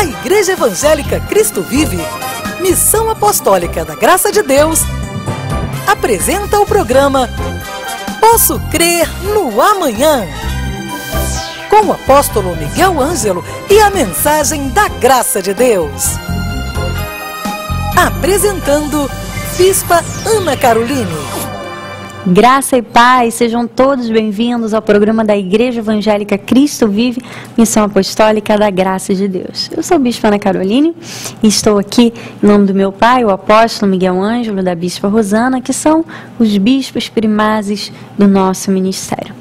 A Igreja Evangélica Cristo Vive, Missão Apostólica da Graça de Deus, apresenta o programa Posso Crer no Amanhã, com o apóstolo Miguel Ângelo e a mensagem da Graça de Deus. Apresentando Bispa Ana Caroline. Graça e paz, sejam todos bem-vindos ao programa da Igreja Evangélica Cristo Vive, Missão Apostólica da Graça de Deus. Eu sou a Bispa Ana Caroline e estou aqui em nome do meu pai, o apóstolo Miguel Ângelo, da Bispa Rosana, que são os bispos primazes do nosso ministério.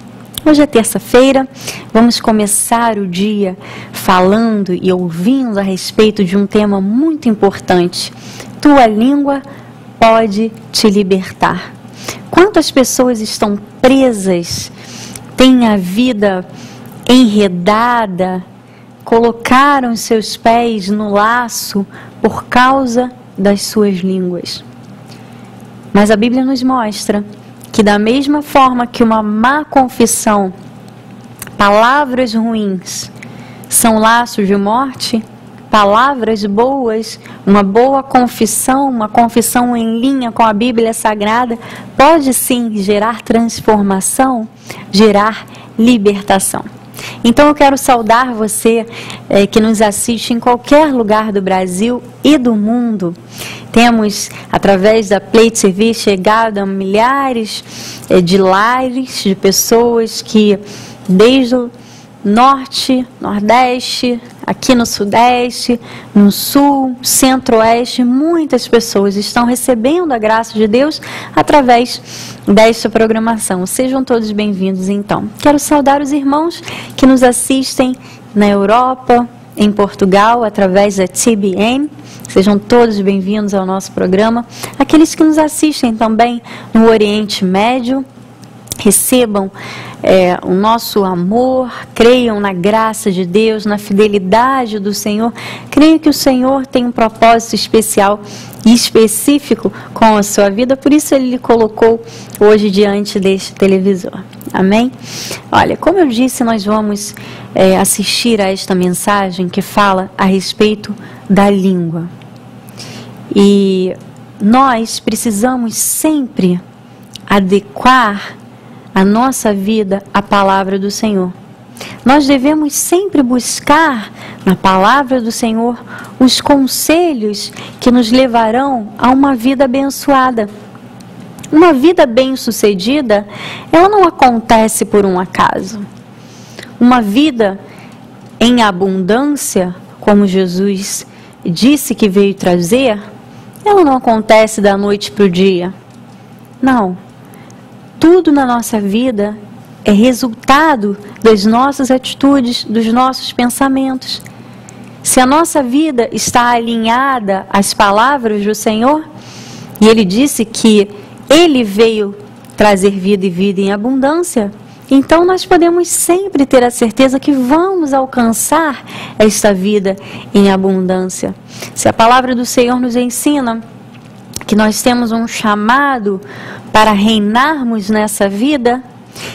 Hoje é terça-feira, vamos começar o dia falando e ouvindo a respeito de um tema muito importante. Tua língua pode te libertar. Quantas pessoas estão presas, têm a vida enredada, colocaram seus pés no laço por causa das suas línguas? Mas a Bíblia nos mostra que da mesma forma que uma má confissão, palavras ruins, são laços de morte, palavras boas, uma boa confissão, uma confissão em linha com a Bíblia Sagrada, pode sim gerar transformação, gerar libertação. Então eu quero saudar você que nos assiste em qualquer lugar do Brasil e do mundo. Temos, através da Play TV, chegado a milhares de lares, de pessoas que desde o Norte, Nordeste, aqui no Sudeste, no Sul, Centro-Oeste, muitas pessoas estão recebendo a graça de Deus através desta programação. Sejam todos bem-vindos, então. Quero saudar os irmãos que nos assistem na Europa, em Portugal, através da TBN. Sejam todos bem-vindos ao nosso programa. Aqueles que nos assistem também no Oriente Médio, recebam o nosso amor, creiam na graça de Deus, na fidelidade do Senhor. Creio que o Senhor tem um propósito especial e específico com a sua vida, por isso Ele lhe colocou hoje diante deste televisor. Amém? Olha, como eu disse, nós vamos assistir a esta mensagem que fala a respeito da língua. E nós precisamos sempre adequar a nossa vida à palavra do Senhor. Nós devemos sempre buscar na palavra do Senhor os conselhos que nos levarão a uma vida abençoada. Uma vida bem-sucedida, ela não acontece por um acaso. Uma vida em abundância, como Jesus disse que veio trazer, ela não acontece da noite para o dia. Não. Tudo na nossa vida é resultado das nossas atitudes, dos nossos pensamentos. Se a nossa vida está alinhada às palavras do Senhor, e Ele disse que Ele veio trazer vida e vida em abundância, então nós podemos sempre ter a certeza que vamos alcançar esta vida em abundância. Se a palavra do Senhor nos ensina que nós temos um chamado para reinarmos nessa vida,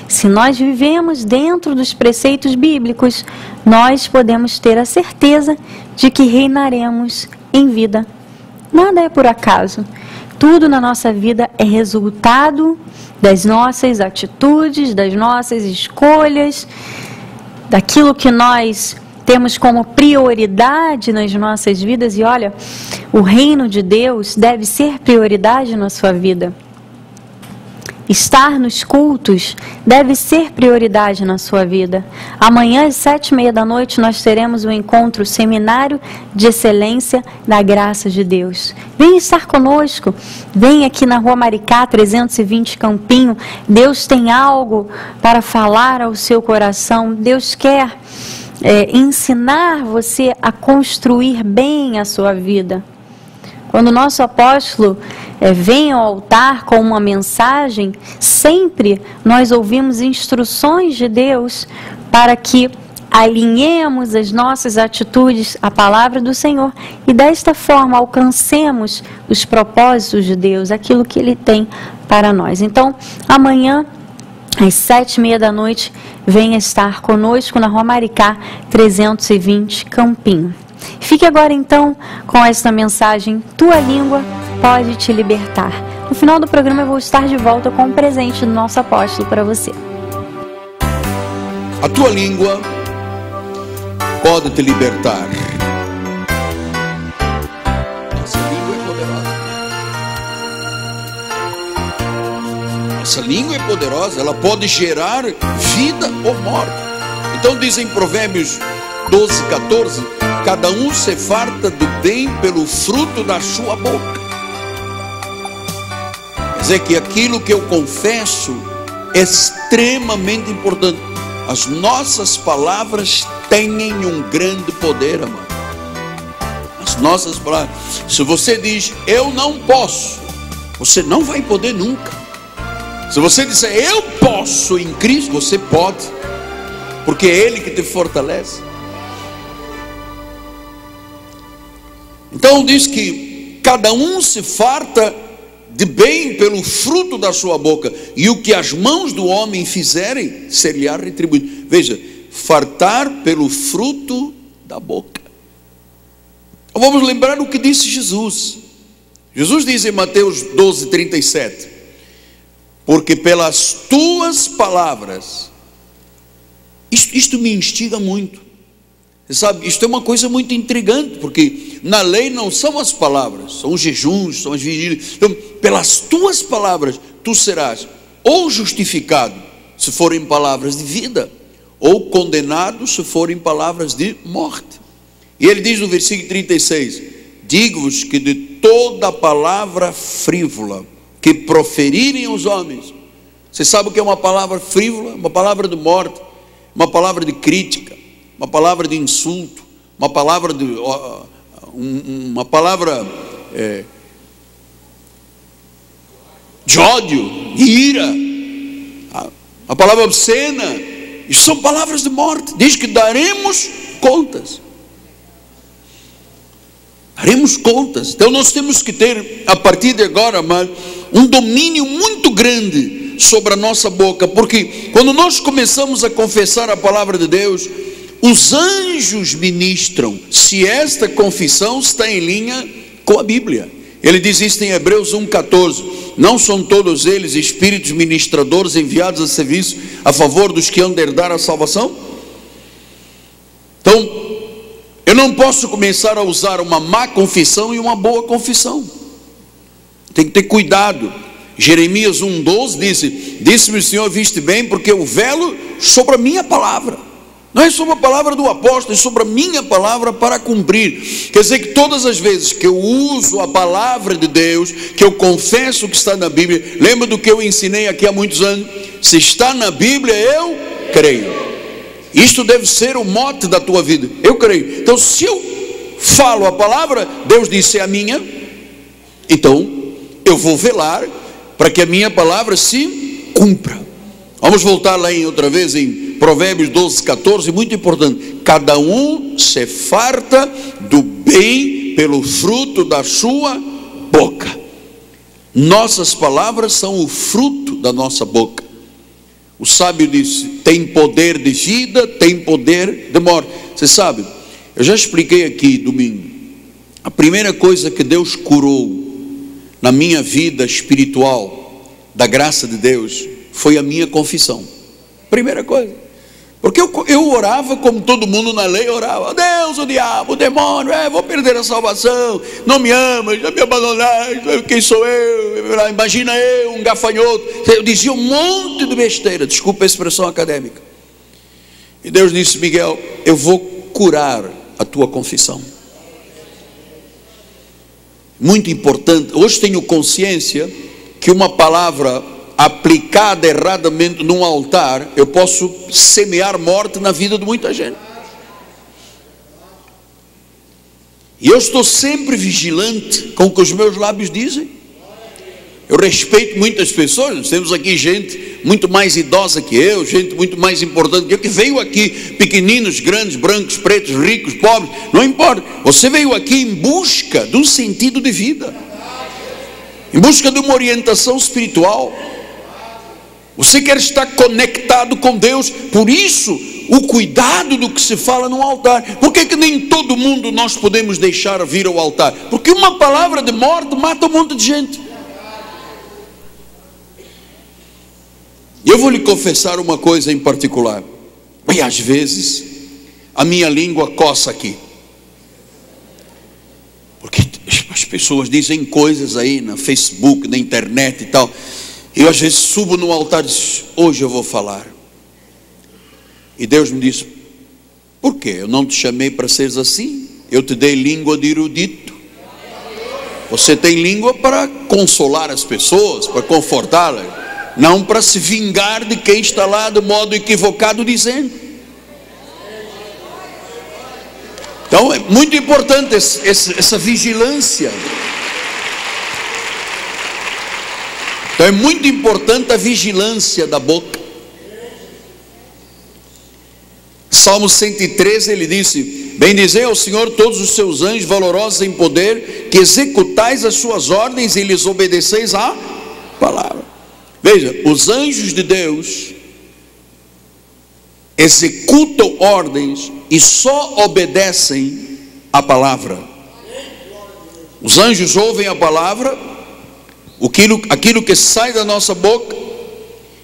se nós vivemos dentro dos preceitos bíblicos, nós podemos ter a certeza de que reinaremos em vida. Nada é por acaso. Tudo na nossa vida é resultado das nossas atitudes, das nossas escolhas, daquilo que nós temos como prioridade nas nossas vidas. E olha, o reino de Deus deve ser prioridade na sua vida. Estar nos cultos deve ser prioridade na sua vida. Amanhã às 7h30 nós teremos um encontro, seminário de excelência da graça de Deus. Venha estar conosco, venha aqui na Rua Maricá 320 Campinho. Deus tem algo para falar ao seu coração. Deus quer ensinar você a construir bem a sua vida. Quando o nosso apóstolo vem ao altar com uma mensagem, sempre nós ouvimos instruções de Deus para que alinhemos as nossas atitudes à palavra do Senhor e desta forma alcancemos os propósitos de Deus, aquilo que Ele tem para nós. Então, amanhã, às 7h30, venha estar conosco na Rua Maricá 320 Campinho. Fique agora então com esta mensagem: tua língua pode te libertar. No final do programa eu vou estar de volta com um presente do nosso apóstolo para você. A tua língua pode te libertar. Nossa língua é poderosa. Nossa língua é poderosa, ela pode gerar vida ou morte. Então diz em Provérbios 12, 14: cada um se farta do bem pelo fruto da sua boca. Quer dizer que aquilo que eu confesso é extremamente importante. As nossas palavras têm um grande poder, amado. As nossas palavras. Se você diz, eu não posso, você não vai poder nunca. Se você disser, eu posso em Cristo, você pode, porque é Ele que te fortalece. Então diz que cada um se farta de bem pelo fruto da sua boca, e o que as mãos do homem fizerem, ser-lhe-á retribuído. Veja, fartar pelo fruto da boca. Então vamos lembrar o que disse Jesus. Jesus diz em Mateus 12, 37: porque pelas tuas palavras, isto me instiga muito. Você sabe, isto é uma coisa muito intrigante, porque na lei não são as palavras, são os jejuns, são as vigílias. Então, pelas tuas palavras, tu serás ou justificado, se forem palavras de vida, ou condenado, se forem palavras de morte. E ele diz no versículo 36, digo-vos que de toda palavra frívola que proferirem os homens. Você sabe o que é uma palavra frívola? Uma palavra de morte, uma palavra de crítica, uma palavra de insulto, uma palavra de de ódio, de ira, a palavra obscena. Isso são palavras de morte. Diz que daremos contas. Daremos contas. Então nós temos que ter, a partir de agora, amado, um domínio muito grande sobre a nossa boca, porque quando nós começamos a confessar a palavra de Deus, os anjos ministram se esta confissão está em linha com a Bíblia. Ele diz isso em Hebreus 1,14: não são todos eles espíritos ministradores enviados a serviço a favor dos que hão de herdar a salvação? Então eu não posso começar a usar uma má confissão e uma boa confissão. Tem que ter cuidado. Jeremias 1,12 disse-me o Senhor, viste bem, porque eu velo sobre a minha palavra. Não é sobre a palavra do apóstolo, é sobre a minha palavra para cumprir. Quer dizer que todas as vezes que eu uso a palavra de Deus, que eu confesso o que está na Bíblia, lembra do que eu ensinei aqui há muitos anos? Se está na Bíblia, eu creio. Isto deve ser o mote da tua vida. Eu creio. Então se eu falo a palavra, Deus disse é a minha, então eu vou velar para que a minha palavra se cumpra. Vamos voltar lá outra vez em Provérbios 12, 14, muito importante. Cada um se farta do bem pelo fruto da sua boca. Nossas palavras são o fruto da nossa boca. O sábio disse, tem poder de vida, tem poder de morte. Você sabe, eu já expliquei aqui domingo, a primeira coisa que Deus curou na minha vida espiritual, da graça de Deus, foi a minha confissão. Primeira coisa. Porque eu orava como todo mundo na lei orava. Deus, o diabo, o demônio, vou perder a salvação, não me ama, já me abandonaram, quem sou eu? Imagina eu, um gafanhoto. Eu dizia um monte de besteira, desculpa a expressão acadêmica. E Deus disse, Miguel, eu vou curar a tua confissão. Muito importante. Hoje tenho consciência que uma palavra aplicada erradamente num altar, eu posso semear morte na vida de muita gente. E eu estou sempre vigilante com o que os meus lábios dizem. Eu respeito muitas pessoas. Nós temos aqui gente muito mais idosa que eu, gente muito mais importante que eu, que veio aqui, pequeninos, grandes, brancos, pretos, ricos, pobres, não importa. Você veio aqui em busca de um sentido de vida, em busca de uma orientação espiritual. Você quer estar conectado com Deus. Por isso o cuidado do que se fala no altar. Por que nem todo mundo nós podemos deixar vir ao altar? Porque uma palavra de morte mata um monte de gente. Eu vou lhe confessar uma coisa em particular. E às vezes a minha língua coça aqui, porque as pessoas dizem coisas aí no Facebook, na internet e tal. Eu às vezes subo no altar e digo: hoje eu vou falar. E Deus me diz: por quê? Eu não te chamei para seres assim. Eu te dei língua de erudito. Você tem língua para consolar as pessoas, para confortá-las, não para se vingar de quem está lá do modo equivocado dizendo. Então é muito importante essa vigilância. Então é muito importante a vigilância da boca. Salmo 113, ele disse: bendizei ao Senhor todos os seus anjos valorosos em poder, que executais as suas ordens e lhes obedeceis a palavra. Veja, os anjos de Deus executam ordens e só obedecem a palavra. Os anjos ouvem a palavra, aquilo que sai da nossa boca,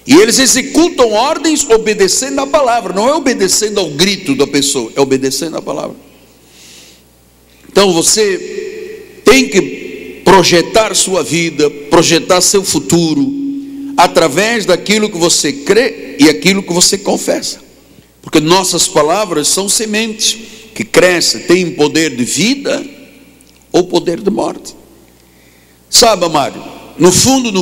e eles executam ordens obedecendo a palavra. Não é obedecendo ao grito da pessoa, é obedecendo a palavra. Então você tem que projetar sua vida, projetar seu futuro, através daquilo que você crê e aquilo que você confessa. Porque nossas palavras são sementes que crescem, têm poder de vida ou poder de morte. Sabe, amado, no fundo,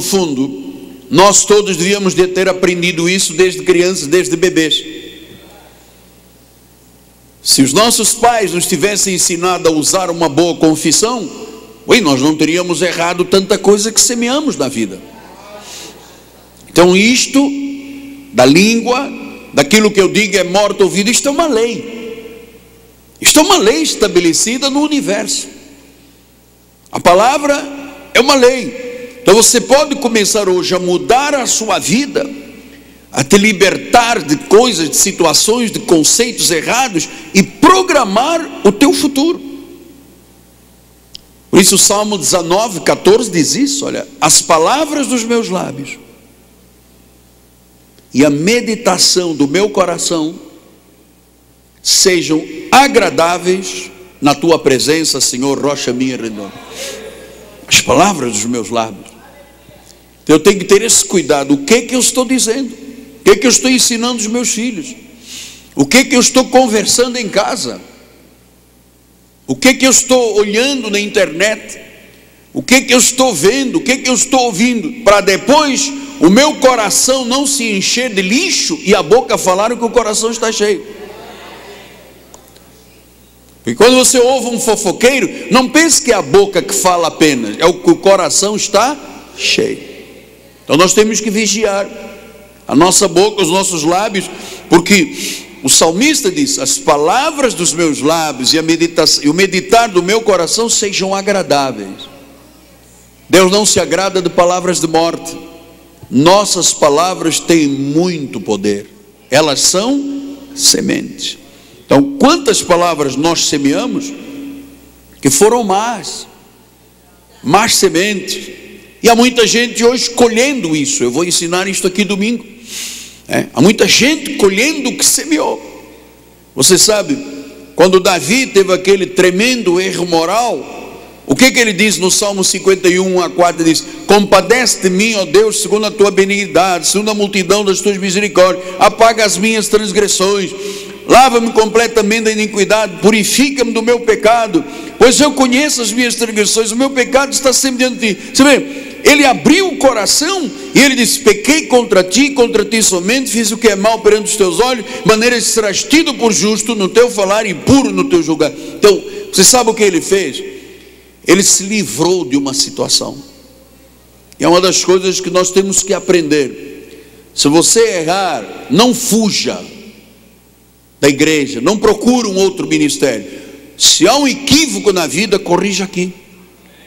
nós todos devíamos de ter aprendido isso desde crianças, desde bebês. Se os nossos pais nos tivessem ensinado a usar uma boa confissão, nós não teríamos errado tanta coisa que semeamos na vida. Então isto, da língua, daquilo que eu digo é morte ou vida, isto é uma lei. Isto é uma lei estabelecida no universo. A palavra é uma lei. Então você pode começar hoje a mudar a sua vida, a te libertar de coisas, de situações, de conceitos errados e programar o teu futuro. Por isso o Salmo 19, 14 diz isso: olha, as palavras dos meus lábios e a meditação do meu coração sejam agradáveis na tua presença, Senhor, rocha minha redonda. As palavras dos meus lábios. Então eu tenho que ter esse cuidado. O que eu estou dizendo? O que eu estou ensinando os meus filhos? O que eu estou conversando em casa? O que eu estou olhando na internet? O que eu estou vendo? O que eu estou ouvindo? Para depois o meu coração não se encher de lixo e a boca falar que o coração está cheio. Porque quando você ouve um fofoqueiro, não pense que é a boca que fala apenas, é o que o coração está cheio. Então nós temos que vigiar a nossa boca, os nossos lábios, porque o salmista diz: as palavras dos meus lábios e o meditar do meu coração sejam agradáveis. Deus não se agrada de palavras de morte. Nossas palavras têm muito poder, elas são sementes. Então quantas palavras nós semeamos que foram más sementes, e há muita gente hoje colhendo isso. Eu vou ensinar isso aqui domingo. Há muita gente colhendo o que semeou. Você sabe, quando Davi teve aquele tremendo erro moral, o que ele diz no Salmo 51, 1-4? Diz: compadece de mim, ó Deus, segundo a tua benignidade, segundo a multidão das tuas misericórdias, apaga as minhas transgressões, lava-me completamente da iniquidade, purifica-me do meu pecado, pois eu conheço as minhas transgressões, o meu pecado está sempre diante de ti. Você vê, ele abriu o coração e ele disse: pequei contra ti somente, fiz o que é mal perante os teus olhos, de maneira que serás tido por justo no teu falar e puro no teu julgar. Então, você sabe o que ele fez? Ele se livrou de uma situação. E é uma das coisas que nós temos que aprender. Se você errar, não fuja da igreja, não procure um outro ministério. Se há um equívoco na vida, corrija aqui.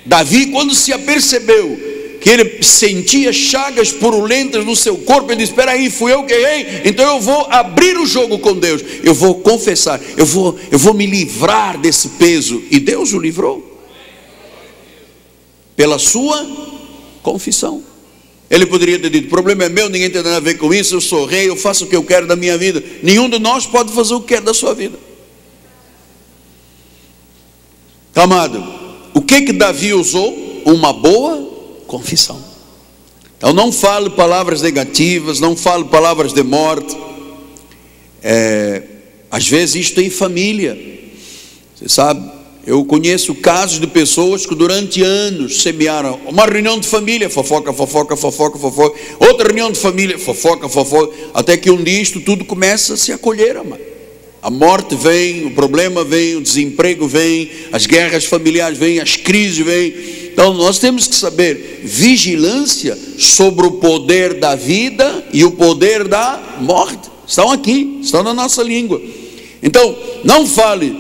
Davi, quando se apercebeu que ele sentia chagas purulentas no seu corpo. Ele disse: espera aí, fui eu que errei, então eu vou abrir o jogo com Deus, eu vou confessar, eu vou me livrar desse peso. E Deus o livrou pela sua confissão. Ele poderia ter dito: o problema é meu, ninguém tem nada a ver com isso, eu sou rei, eu faço o que eu quero da minha vida. Nenhum de nós pode fazer o que quer da sua vida. Amado, o que Davi usou? Uma boa confissão. Então não fale palavras negativas, não fale palavras de morte. Às vezes isto em família, você sabe, eu conheço casos de pessoas que durante anos semearam uma reunião de família, fofoca, fofoca, fofoca, fofoca, outra reunião de família, fofoca, fofoca, até que um dia isto tudo começa a se acolher, amado. A morte vem, o problema vem, o desemprego vem, as guerras familiares vêm, as crises vêm. Então nós temos que saber vigilância sobre o poder da vida e o poder da morte. Estão aqui, estão na nossa língua. Então não fale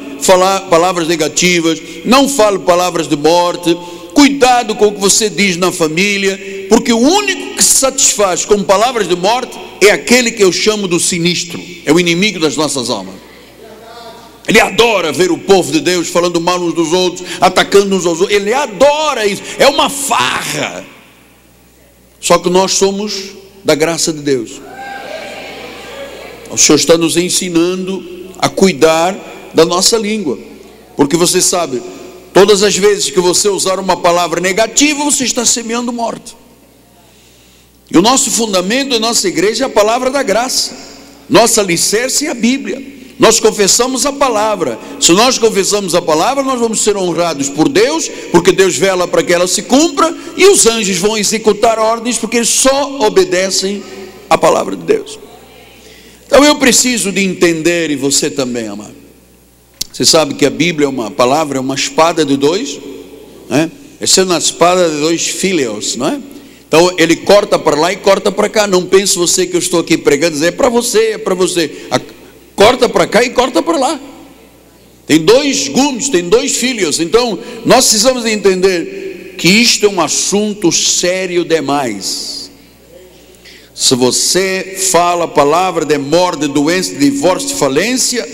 palavras negativas, não fale palavras de morte. Cuidado com o que você diz na família, porque o único que se satisfaz com palavras de morte é aquele que eu chamo do sinistro, é o inimigo das nossas almas. Ele adora ver o povo de Deus falando mal uns dos outros, atacando uns aos outros. Ele adora isso, é uma farra. Só que nós somos da graça de Deus. O Senhor está nos ensinando a cuidar da nossa língua, porque você sabe, todas as vezes que você usar uma palavra negativa, você está semeando morte. E o nosso fundamento da nossa igreja é a palavra da graça. Nossa alicerce é a Bíblia. Nós confessamos a palavra. Se nós confessamos a palavra, nós vamos ser honrados por Deus, porque Deus vela para que ela se cumpra, e os anjos vão executar ordens, porque eles só obedecem a palavra de Deus. Então eu preciso de entender, e você também, amado. Você sabe que a Bíblia é uma palavra, é uma espada de dois, né? Essa é uma espada de dois filhos, não é? Então ele corta para lá e corta para cá. Não pense você que eu estou aqui pregando, dizer, é para você, é para você. Corta para cá e corta para lá. Tem dois gumes, tem dois filhos. Então nós precisamos de entender que isto é um assunto sério demais. Se você fala a palavra de morte, de doença, de divórcio, de falência,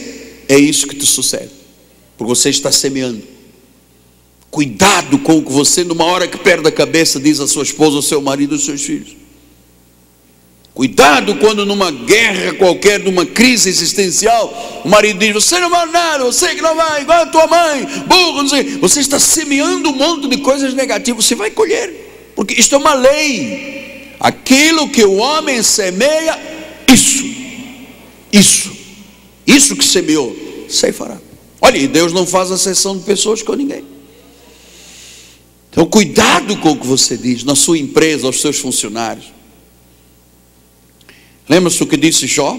é isso que te sucede, porque você está semeando. Cuidado com o que você, numa hora que perde a cabeça, diz à sua esposa, ao seu marido, aos seus filhos. Cuidado quando numa guerra qualquer, numa crise existencial, o marido diz: você não vai nada, você que não vai, igual a tua mãe, burro, não sei. Você está semeando um monte de coisas negativas, você vai colher, porque isto é uma lei. Aquilo que o homem semeia, isso que semeou, ceifará. Olha, e Deus não faz acepção de pessoas com ninguém. Então cuidado com o que você diz na sua empresa, aos seus funcionários. Lembra-se o que disse Jó?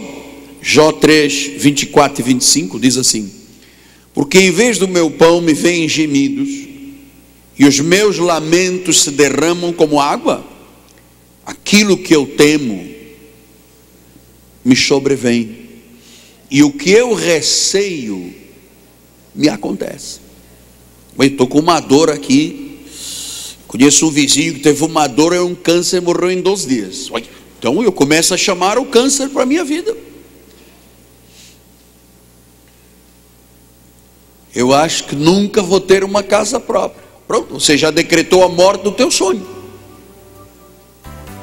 Jó 3, 24 e 25 diz assim: porque em vez do meu pão me vêm gemidos, e os meus lamentos se derramam como água, aquilo que eu temo me sobrevém, e o que eu receio me acontece. Eu estou com uma dor aqui. Conheço um vizinho que teve uma dor, um câncer, morreu em 2 dias. Então eu começo a chamar o câncer para a minha vida. Eu acho que nunca vou ter uma casa própria. Pronto, você já decretou a morte do teu sonho.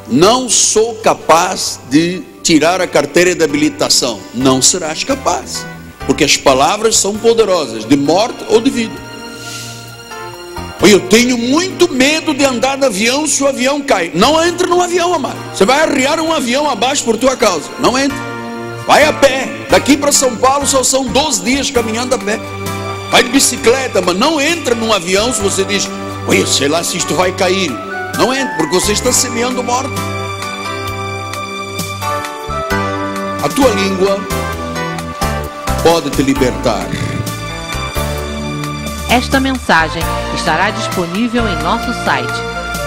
Não sou capaz de tirar a carteira de habilitação. Não serás capaz, porque as palavras são poderosas, de morte ou de vida. Eu tenho muito medo de andar de avião se o avião cai. Não entre no avião, amado. Você vai arriar um avião abaixo por tua causa. Não entre. Vai a pé. Daqui para São Paulo só são 12 dias caminhando a pé. Vai de bicicleta, mas não entra num avião se você diz: olha, sei lá se isto vai cair. Não entre, porque você está semeando morte. A tua língua pode te libertar. Esta mensagem estará disponível em nosso site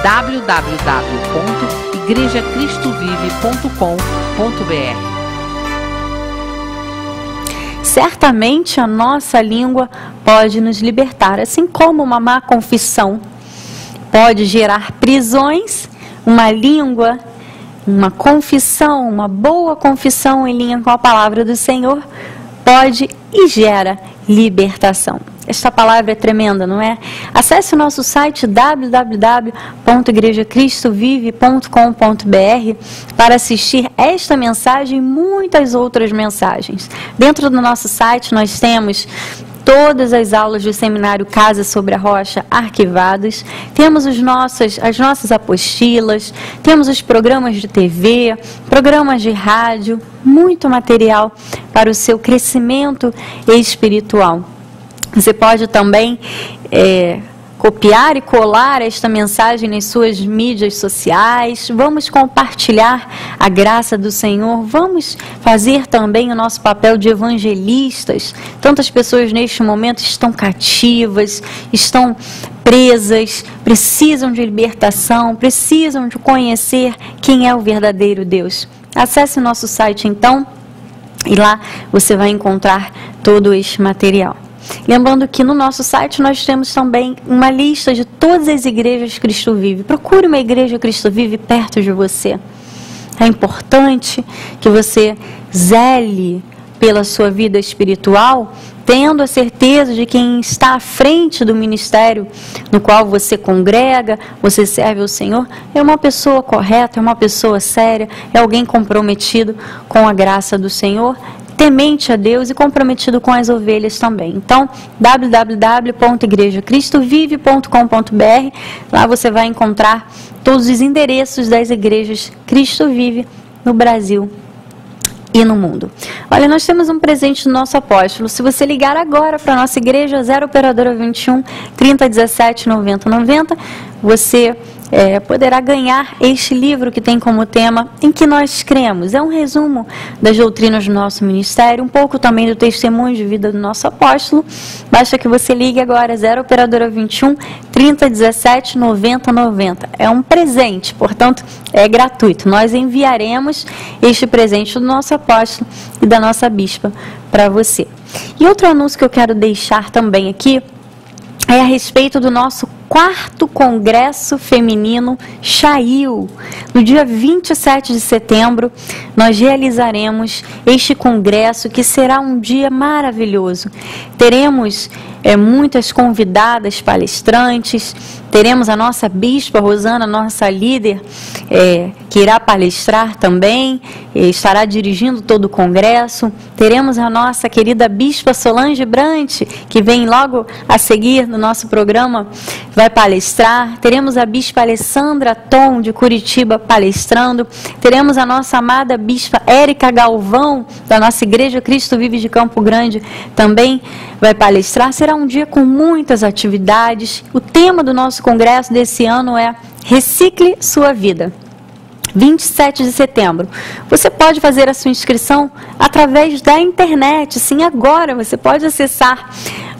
www.igrejacristovive.com.br. Certamente a nossa língua pode nos libertar, assim como uma má confissão pode gerar prisões uma língua, uma confissão, uma boa confissão em linha com a palavra do Senhor, pode e gera libertação. Esta palavra é tremenda, não é? Acesse o nosso site www.igrejacristovive.com.br para assistir esta mensagem e muitas outras mensagens. Dentro do nosso site nós temos todas as aulas do seminário Casa sobre a Rocha arquivadas, temos as nossas apostilas, temos os programas de TV, programas de rádio, muito material para o seu crescimento espiritual. Você pode também copiar e colar esta mensagem nas suas mídias sociais. Vamos compartilhar a graça do Senhor. Vamos fazer também o nosso papel de evangelistas. Tantas pessoas neste momento estão cativas, estão presas, precisam de libertação, precisam de conhecer quem é o verdadeiro Deus. Acesse o nosso site então e lá você vai encontrar todo este material. Lembrando que no nosso site nós temos também uma lista de todas as igrejas Cristo Vive. Procure uma igreja Cristo Vive perto de você. É importante que você zele pela sua vida espiritual, tendo a certeza de quem está à frente do ministério no qual você congrega, você serve ao Senhor, é uma pessoa correta, é uma pessoa séria, é alguém comprometido com a graça do Senhor, temente a Deus e comprometido com as ovelhas também. Então, www.igrejacristovive.com.br, lá você vai encontrar todos os endereços das igrejas Cristo Vive no Brasil e no mundo. Olha, nós temos um presente do nosso apóstolo. Se você ligar agora para a nossa igreja, 0 operadora 21 3017 90 90, você poderá ganhar este livro que tem como tema Em que Nós Cremos. É um resumo das doutrinas do nosso ministério, um pouco também do testemunho de vida do nosso apóstolo. Basta que você ligue agora, 0 operadora 21 3017 90 90. É um presente, portanto, é gratuito. Nós enviaremos este presente do nosso apóstolo e da nossa bispa para você. E outro anúncio que eu quero deixar também aqui é a respeito do nosso 4º Congresso Feminino Chail. No dia 27 de setembro, nós realizaremos este congresso, que será um dia maravilhoso. Teremos muitas convidadas palestrantes, teremos a nossa bispa Rosana, nossa líder, que irá palestrar também, estará dirigindo todo o congresso. Teremos a nossa querida bispa Solange Brant, que vem logo a seguir no nosso programa, vai palestrar. Teremos a bispa Alessandra Tom, de Curitiba, palestrando. Teremos a nossa amada bispa Érica Galvão, da nossa igreja Cristo Vive de Campo Grande, também vai palestrar. Será um dia com muitas atividades. O tema do nosso congresso desse ano é Recicle Sua Vida. 27 de setembro. Você pode fazer a sua inscrição através da internet. Sim, agora você pode acessar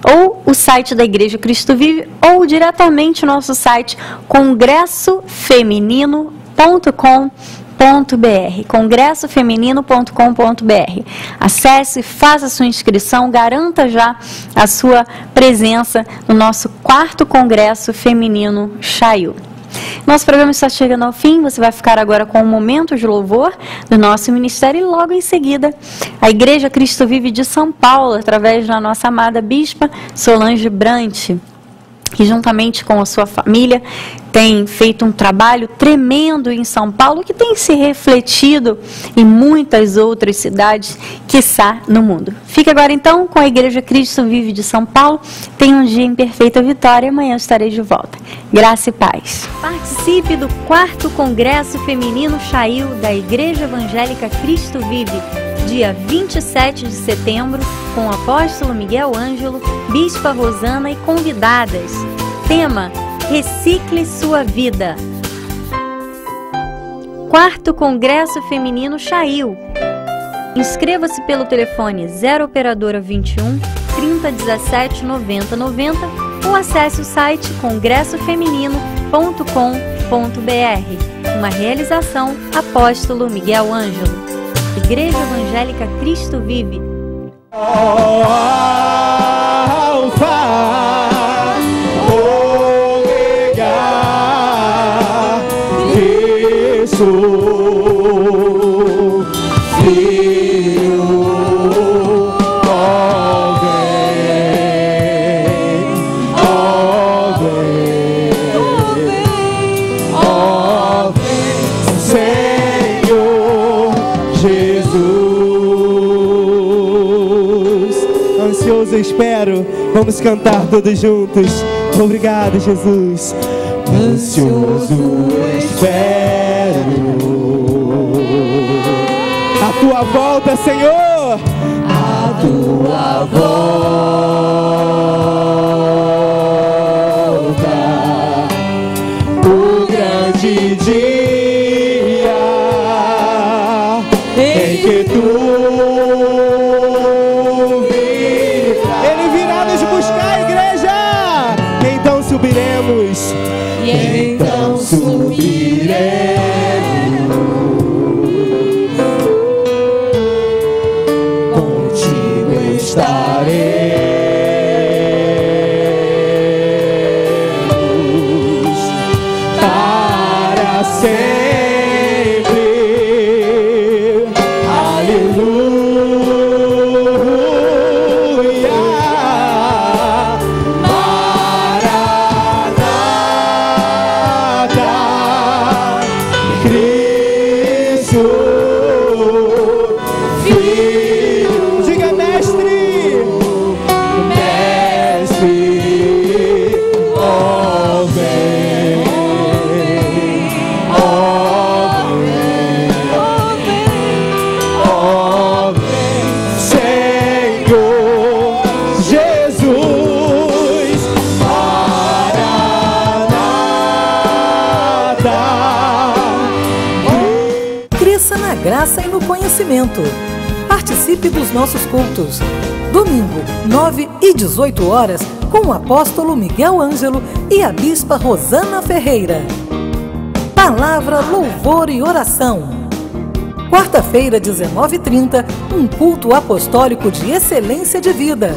ou o site da Igreja Cristo Vive ou diretamente o nosso site congressofeminino.com.br, congressofeminino.com.br. Acesse, faça a sua inscrição, garanta já a sua presença no nosso 4º Congresso Feminino Chail. Nosso programa está chegando ao fim. Você vai ficar agora com um momento de louvor do nosso ministério e logo em seguida a Igreja Cristo Vive de São Paulo, através da nossa amada bispa Solange Brant, que juntamente com a sua família tem feito um trabalho tremendo em São Paulo, que tem se refletido em muitas outras cidades, quiçá no mundo. Fique agora então com a Igreja Cristo Vive de São Paulo. Tenha um dia em perfeita vitória. Amanhã estarei de volta. Graça e paz. Participe do 4º Congresso Feminino Chail da Igreja Evangélica Cristo Vive, dia 27 de setembro, com o apóstolo Miguel Ângelo, bispa Rosana e convidadas. Tema: Recicle Sua Vida. 4º Congresso Feminino Chail. Inscreva-se pelo telefone 0 operadora 21 3017 90 90 ou acesse o site congressofeminino.com.br. Uma realização Apóstolo Miguel Ângelo. Igreja Evangélica Cristo Vive. Alfa, Omega, Jesus, Filho, ó vem, ó vem, ó vem, Senhor Jesus. Ansioso espero, vamos cantar todos juntos. Obrigado, Jesus. Ansioso espero a tua volta, Senhor, a tua volta, o grande dia em que tu virás. Ele virá nos buscar, igreja. Então subiremos. E então subiremos, contigo estaremos para sempre. Aleluia. Graça e no conhecimento. Participe dos nossos cultos. Domingo, 9 e 18 horas, com o apóstolo Miguel Ângelo e a bispa Rosana Ferreira. Palavra, louvor e oração. Quarta-feira, 19h30, um culto apostólico de excelência de vida.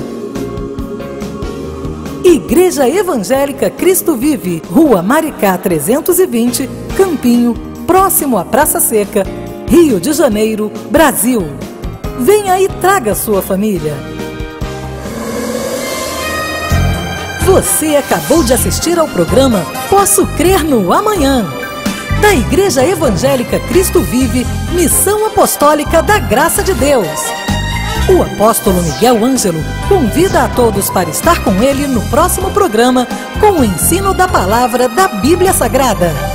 Igreja Evangélica Cristo Vive, Rua Maricá 320, Campinho, próximo à Praça Seca, Rio de Janeiro, Brasil. Venha e traga sua família. Você acabou de assistir ao programa Posso Crer no Amanhã, da Igreja Evangélica Cristo Vive, Missão Apostólica da Graça de Deus. O apóstolo Miguel Ângelo convida a todos para estar com ele no próximo programa com o ensino da palavra da Bíblia Sagrada.